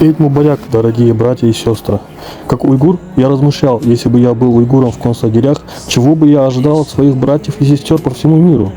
Эйд Мубаряк, дорогие братья и сестры. Как уйгур, я размышлял, если бы я был уйгуром в концлагерях, чего бы я ожидал от своих братьев и сестер по всему миру?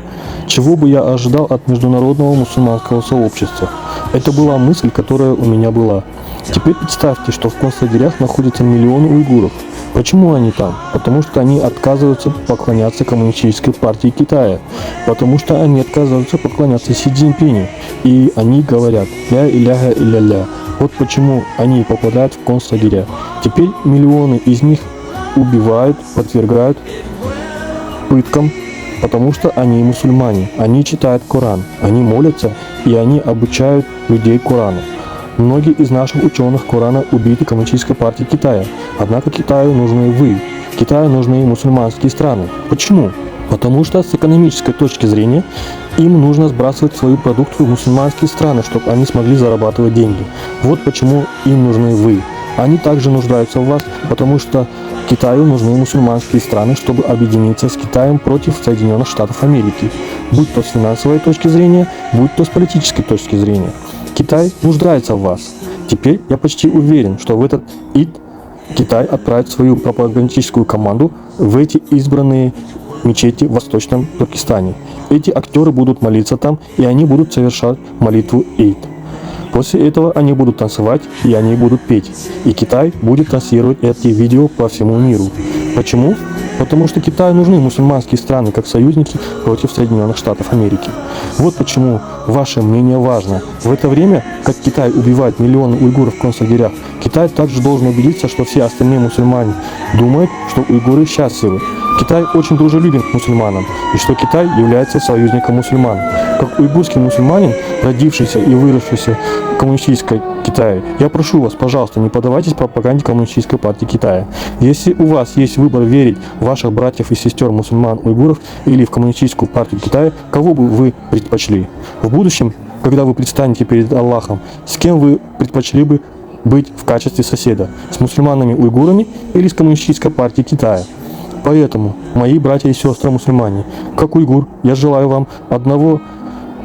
Чего бы я ожидал от международного мусульманского сообщества? Это была мысль, которая у меня была. Теперь представьте, что в концлагерях находятся миллионы уйгуров. Почему они там? Потому что они отказываются поклоняться коммунистической партии Китая. Потому что они отказываются поклоняться Си Цзиньпиню. И они говорят «Ля иляха илля-ля». Вот почему они попадают в концлагеря. Теперь миллионы из них убивают, подвергают пыткам, потому что они мусульмане. Они читают Коран, они молятся и они обучают людей Корану. Многие из наших ученых Корана убиты коммунистической партией Китая. Однако Китаю нужны вы. Китаю нужны мусульманские страны. Почему? Потому что с экономической точки зрения им нужно сбрасывать свою продукцию в мусульманские страны, чтобы они смогли зарабатывать деньги. Вот почему им нужны вы. Они также нуждаются в вас, потому что Китаю нужны мусульманские страны, чтобы объединиться с Китаем против Соединенных Штатов Америки. Будь то с финансовой точки зрения, будь то с политической точки зрения. Китай нуждается в вас. Теперь я почти уверен, что в этот Ид Китай отправит свою пропагандистическую команду в эти избранные мечети в Восточном Туркестане. Эти актеры будут молиться там, и они будут совершать молитву Эйд. После этого они будут танцевать, и они будут петь. И Китай будет транслировать эти видео по всему миру. Почему? Потому что Китаю нужны мусульманские страны как союзники против Соединенных Штатов Америки. Вот почему ваше мнение важно. В это время, как Китай убивает миллионы уйгуров в концлагерях, Китай также должен убедиться, что все остальные мусульмане думают, что уйгуры счастливы. Китай очень дружелюбен к мусульманам, и что Китай является союзником мусульман. Как уйгурский мусульманин, родившийся и выросшийся в коммунистической Китае, я прошу вас, пожалуйста, не поддавайтесь пропаганде коммунистической партии Китая. Если у вас есть выбор верить в ваших братьев и сестер мусульман-уйгуров или в коммунистическую партию Китая, кого бы вы предпочли? В будущем, когда вы предстанете перед Аллахом, с кем вы предпочли бы быть в качестве соседа? С мусульманами-уйгурами или с коммунистической партией Китая? Поэтому, мои братья и сестры мусульмане, как уйгур, я желаю вам одного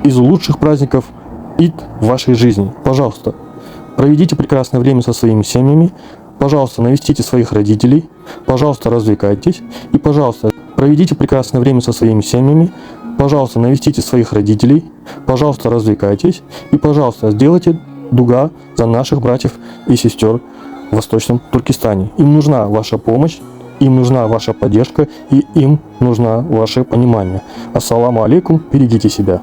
из лучших праздников Ид в вашей жизни. Пожалуйста, проведите прекрасное время со своими семьями, пожалуйста, навестите своих родителей, пожалуйста, развлекайтесь, и, пожалуйста, проведите прекрасное время со своими семьями, пожалуйста, навестите своих родителей, пожалуйста, развлекайтесь, и, пожалуйста, сделайте дуга за наших братьев и сестер в Восточном Туркестане. Им нужна ваша помощь, им нужна ваша поддержка, и им нужно ваше понимание. Ассаламу алейкум, берегите себя.